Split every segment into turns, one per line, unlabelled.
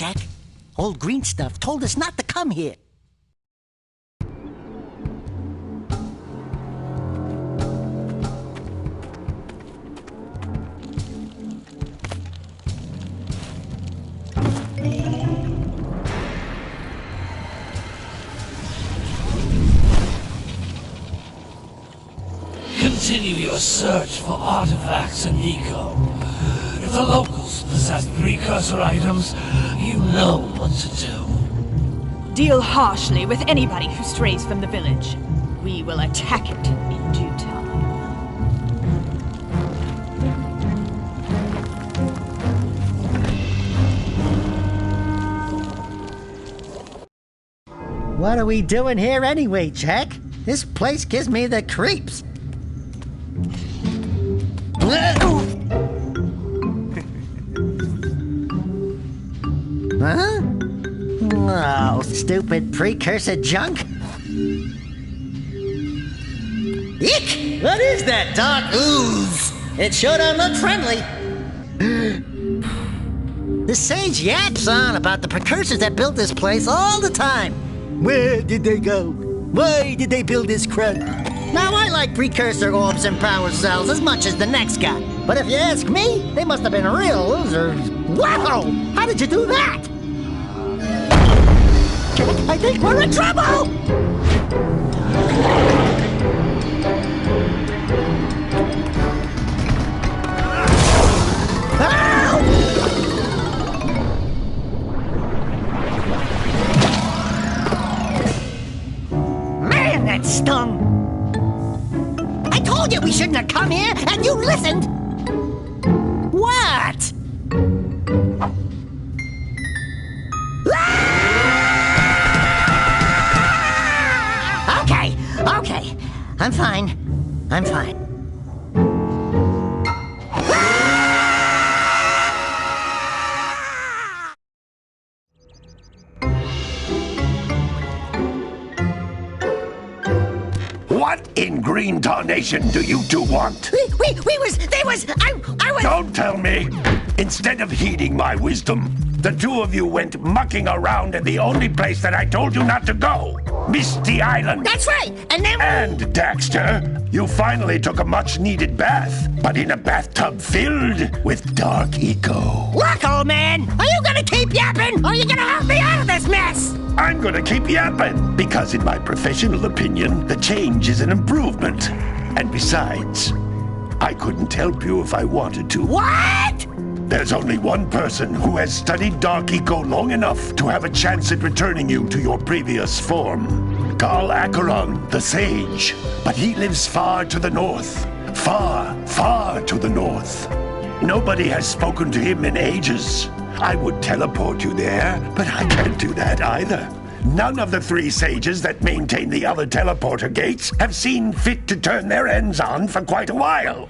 Jack. Old green stuff told us not to come here.
Continue your search for artifacts and eco. If the locals possess precursor items, you know what to do.
Deal harshly with anybody who strays from the village. We will attack it in due time.
What are we doing here anyway, Jack? This place gives me the creeps. Huh? Oh, stupid precursor junk. Eek! What is that dark ooze? It sure don't look friendly. The sage yaps on about the precursors that built this place all the time. Where did they go? Why did they build this crud? Now, I like precursor orbs and power cells as much as the next guy. But if you ask me, they must have been real losers. Wow! How did you do that? I think we're in trouble! Man, that stung! I told you we shouldn't have come here, and you listened! What? Okay. I'm fine.
What in green tarnation do you two want?
I was...
Don't tell me! Instead of heeding my wisdom, the two of you went mucking around in the only place that I told you not to go! Misty Island!
That's right! And then...
And, Dexter, you finally took a much-needed bath, but in a bathtub filled with dark eco.
Look, old man! Are you gonna keep yapping, or are you gonna help me out of this mess?
I'm gonna keep yapping, because in my professional opinion, the change is an improvement. And besides, I couldn't help you if I wanted to.
What?
There's only one person who has studied Dark Eco long enough to have a chance at returning you to your previous form. Carl Acheron, the Sage. But he lives far to the north. Far to the north. Nobody has spoken to him in ages. I would teleport you there, but I can't do that either. None of the three sages that maintain the other teleporter gates have seen fit to turn their ends on for quite a while.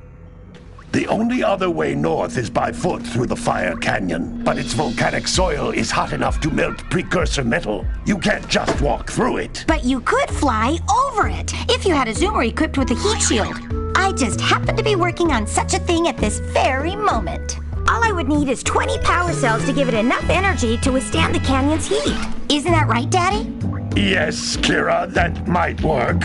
The only other way north is by foot through the Fire Canyon, but its volcanic soil is hot enough to melt precursor metal. You can't just walk through it.
But you could fly over it, if you had a zoomer equipped with a heat shield. I just happen to be working on such a thing at this very moment. All I would need is 20 power cells to give it enough energy to withstand the canyon's heat. Isn't that right, Daddy?
Yes, Kira, that might work.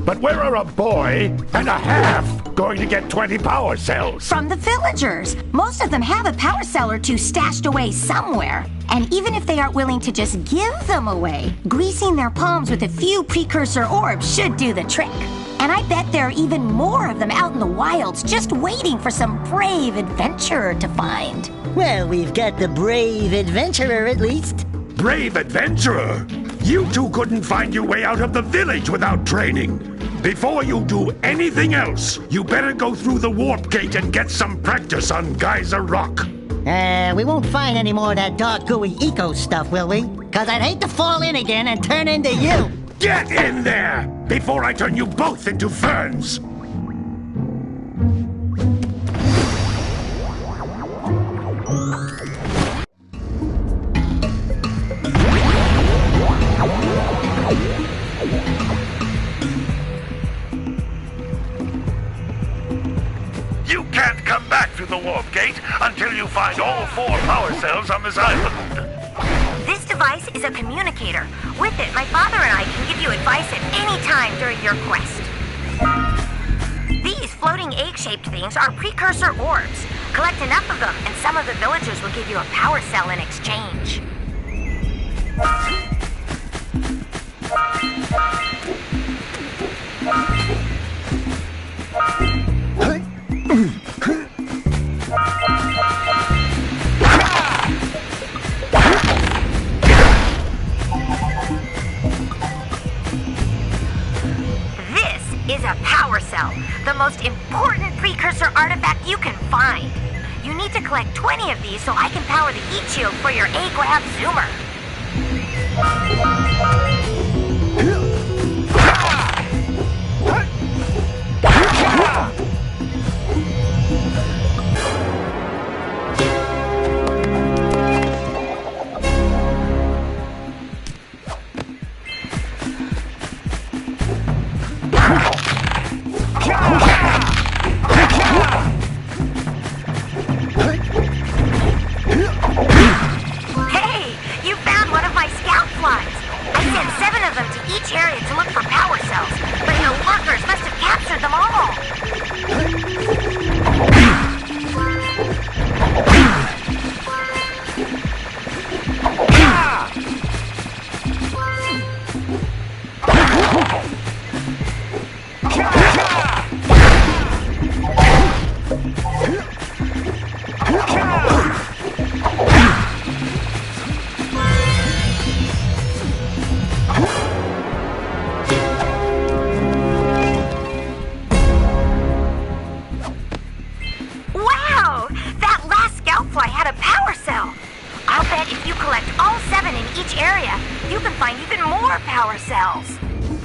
But where are a boy and a half going to get 20 power cells?
From the villagers. Most of them have a power cell or two stashed away somewhere. And even if they aren't willing to just give them away, greasing their palms with a few precursor orbs should do the trick. And I bet there are even more of them out in the wilds just waiting for some brave adventurer to find.
Well, we've got the brave adventurer at least.
Brave adventurer? You two couldn't find your way out of the village without training. Before you do anything else, you better go through the warp gate and get some practice on Geyser Rock.
We won't find any more of that dark gooey eco stuff, will we? 'Cause I'd hate to fall in again and turn into you.
Get in there before I turn you both into ferns. You can't come back through the warp gate until you find all 4 power cells on this island.
is a communicator. With it, my father and I can give you advice at any time during your quest. These floating egg-shaped things are precursor orbs. Collect enough of them, and some of the villagers will give you a power cell in exchange. Is a power cell, the most important precursor artifact you can find. You need to collect 20 of these so I can power the heat shield for your A-Grab Zoomer.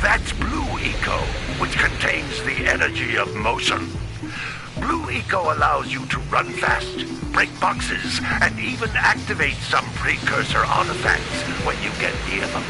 That's Blue Eco, which contains the energy of motion. Blue Eco allows you to run fast, break boxes, and even activate some precursor artifacts when you get near them.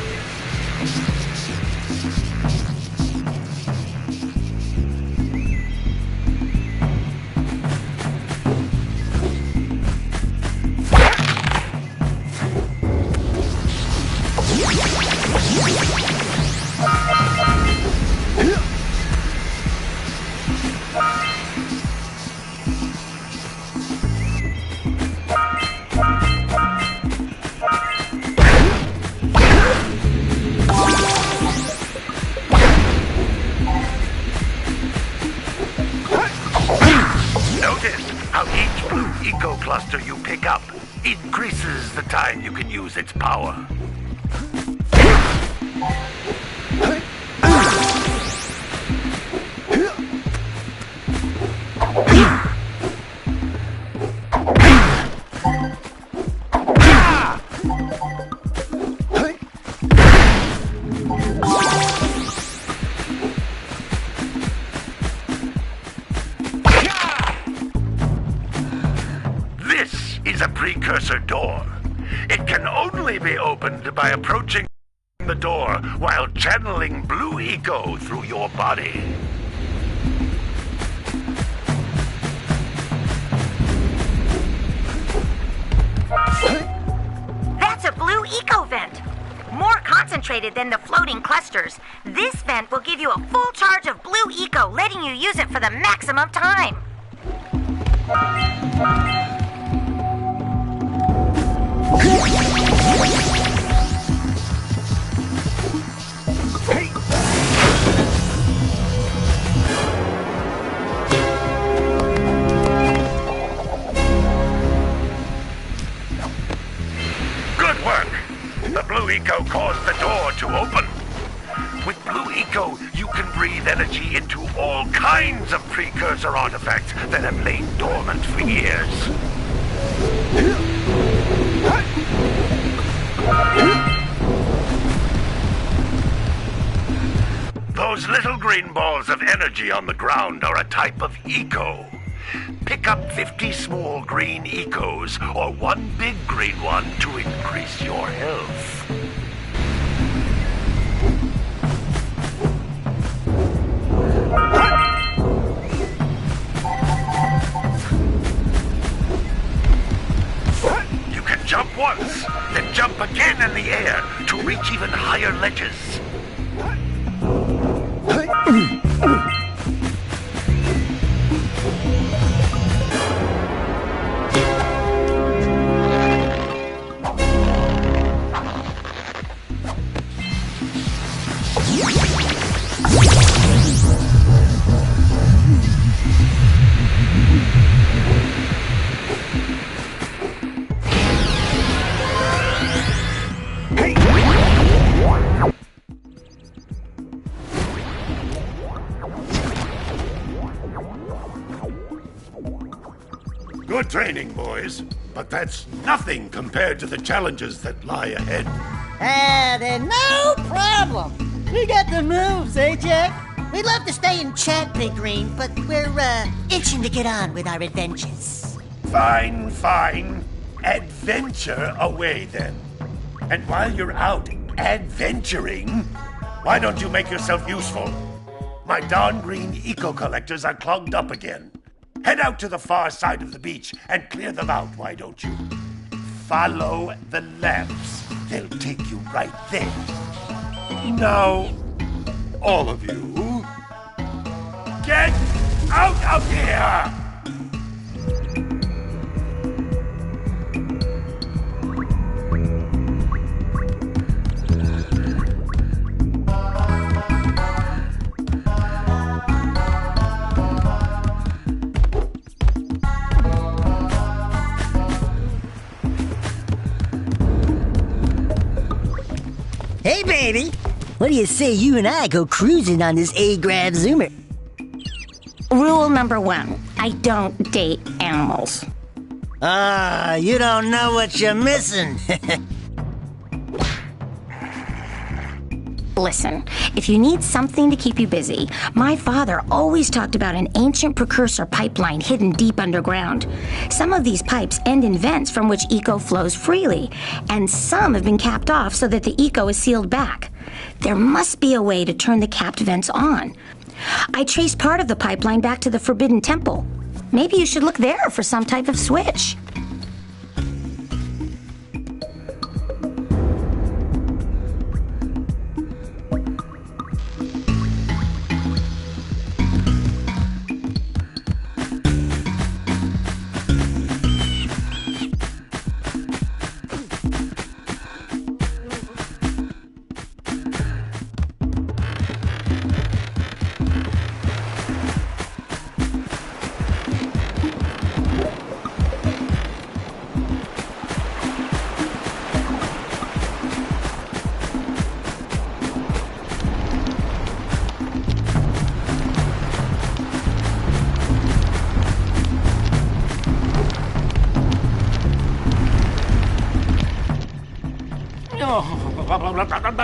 Cluster you pick up increases the time you can use its power. Precursor door. It can only be opened by approaching the door while channeling Blue Eco through your body.
That's a Blue Eco vent. More concentrated than the floating clusters. This vent will give you a full charge of Blue Eco, letting you use it for the maximum time.
Good work! The Blue Eco caused the door to open. With Blue Eco, you can breathe energy into all kinds of precursor artifacts that have lain dormant for years. Those little green balls of energy on the ground are a type of eco. Pick up 50 small green ecos or one big green one to increase your health. You can jump once, then jump jump again in the air to reach even higher ledges. Good training, boys, but that's nothing compared to the challenges that lie ahead.
Then no problem. We got the moves, eh, Jack? We'd love to stay and chat, Big Green, but we're, itching to get on with our adventures.
Fine, fine. Adventure away, then. And while you're out adventuring, why don't you make yourself useful? My darn green eco-collectors are clogged up again. Head out to the far side of the beach and clear them out, why don't you? Follow the lamps. They'll take you right there. Now, all of you, get out of here!
Hey, baby. What do you say you and I go cruising on this A-Grab Zoomer?
Rule number 1, I don't date animals.
You don't know what you're missing.
Listen, if you need something to keep you busy, my father always talked about an ancient precursor pipeline hidden deep underground. Some of these pipes end in vents from which eco flows freely, and some have been capped off so that the eco is sealed back. There must be a way to turn the capped vents on. I traced part of the pipeline back to the Forbidden Temple. Maybe you should look there for some type of switch.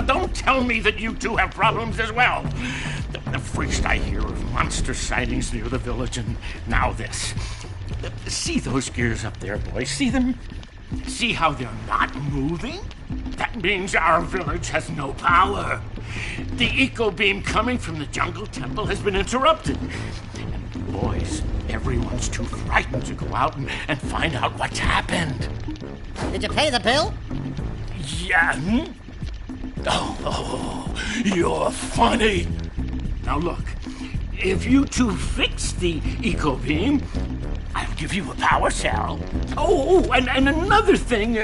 Don't tell me that you two have problems as well. First I hear of monster sightings near the village, and now this. See those gears up there, boys? See them? See how they're not moving? That means our village has no power. The eco beam coming from the jungle temple has been interrupted. And boys, everyone's too frightened to go out and find out what's happened.
Did you pay the bill?
Yeah. Oh, you're funny. Now look, if you two fix the eco beam, I'll give you a power cell. Oh, and another thing,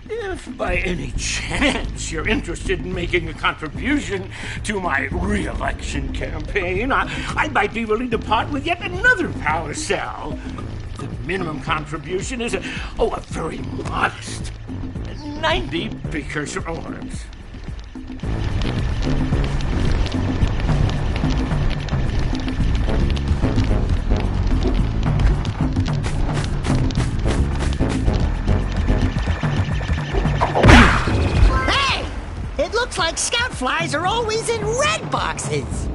if by any chance you're interested in making a contribution to my re-election campaign, I might be willing to part with yet another power cell. The minimum contribution is a very modest 90 precursor orbs.
Hey! It looks like scout flies are always in red boxes.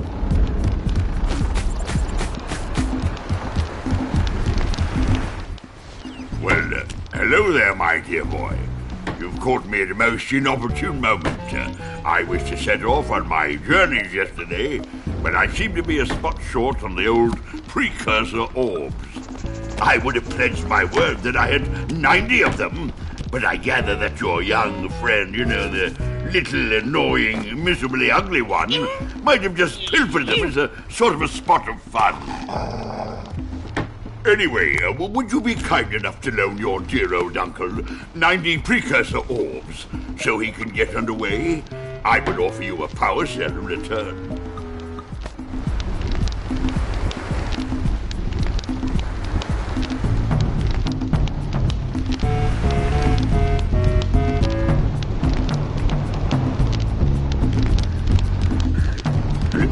Well, hello there, my dear boy. You've caught me at a most inopportune moment. I was to set off on my journeys yesterday, but I seem to be a spot short on the old precursor orbs. I would have pledged my word that I had 90 of them, But I gather that your young friend, you know, the little annoying, miserably ugly one, might have just pilfered them as a sort of a spot of fun. Anyway, would you be kind enough to loan your dear old uncle 90 precursor orbs so he can get underway? I would offer you a power cell in return.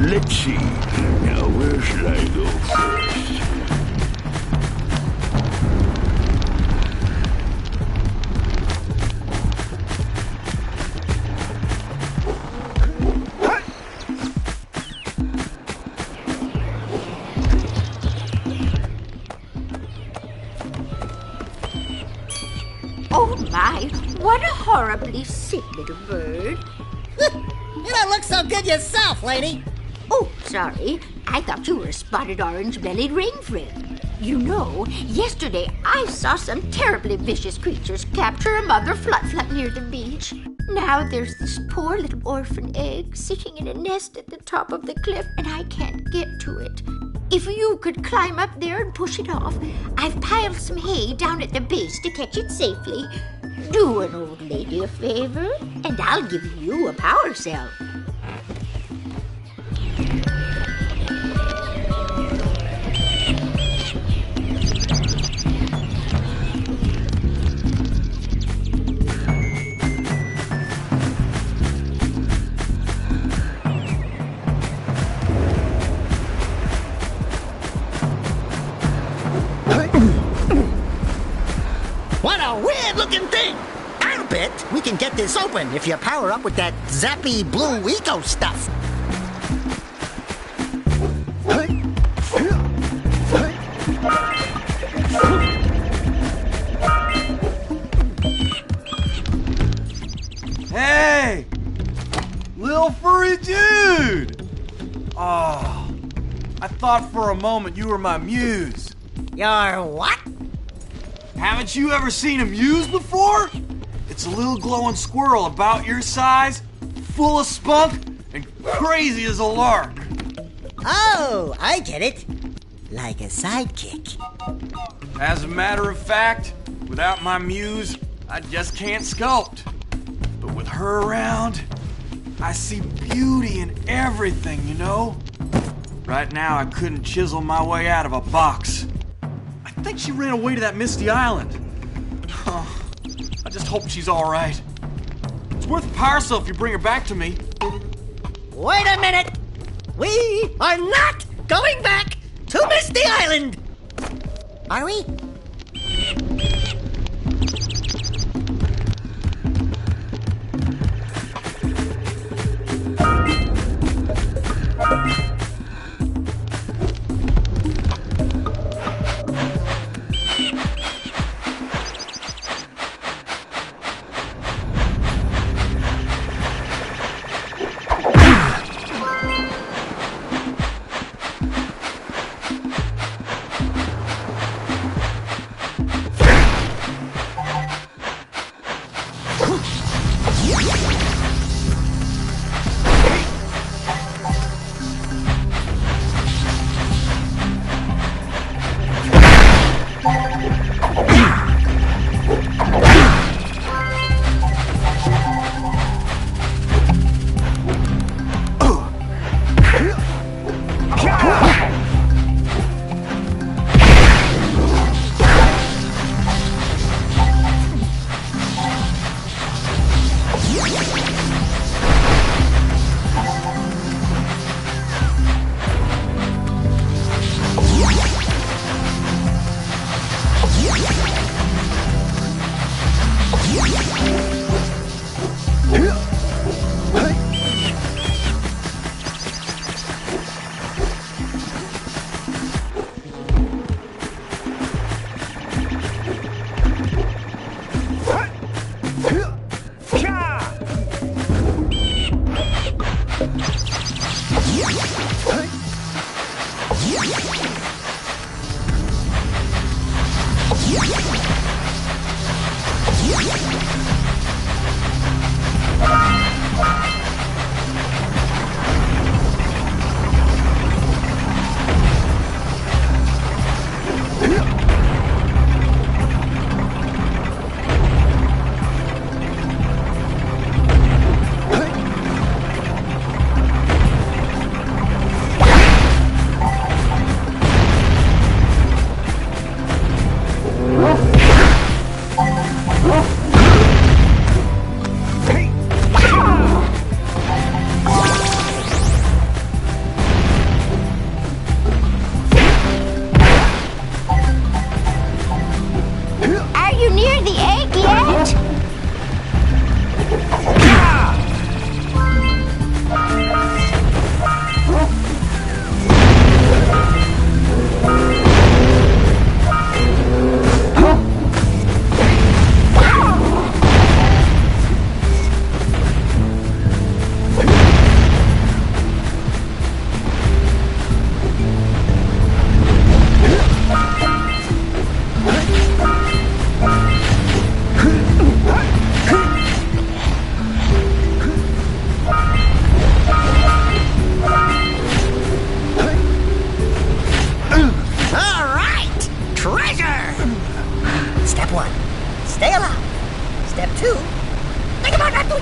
Let's see. Now, where shall I go first?
Oh my, what a horribly sick little bird.
You don't look so good yourself, lady.
Oh, sorry. I thought you were a spotted orange-bellied rain-friend. You know, yesterday I saw some terribly vicious creatures capture a mother flut-flut near the beach. Now there's this poor little orphan egg sitting in a nest at the top of the cliff, and I can't get to it. If you could climb up there and push it off, I've piled some hay down at the base to catch it safely. Do an old lady a favor, and I'll give you a power cell.
What a weird-looking thing! I'll bet we can get this open if you power up with that zappy blue eco stuff.
Hey! Lil furry dude! Oh, I thought for a moment you were my muse.
Your what?
Haven't you ever seen a muse before? It's a little glowing squirrel about your size, full of spunk, and crazy as a lark.
Oh, I get it. Like a sidekick.
As a matter of fact, without my muse, I just can't sculpt. But with her around, I see beauty in everything, you know? Right now, I couldn't chisel my way out of a box. I think she ran away to that misty island. Oh, I just hope she's all right. It's worth a power cell if you bring her back to me.
Wait a minute! We are not going back to Misty Island! Are we?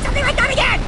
something like that again!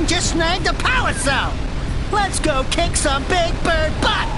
Just snagged a power cell! Let's go kick some big bird butt!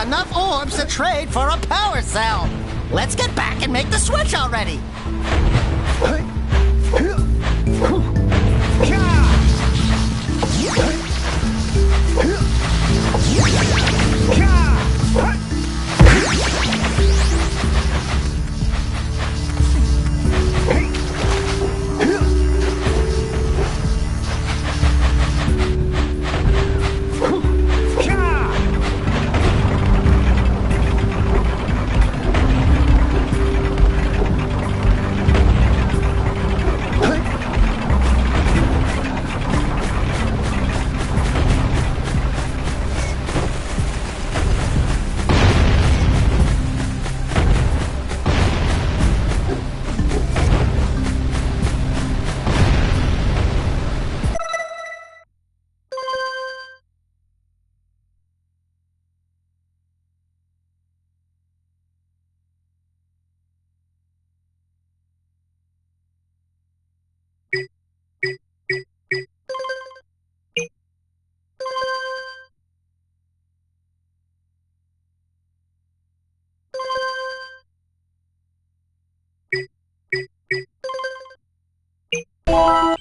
Enough orbs to trade for a power cell. Let's get back and make the switch already. Bye.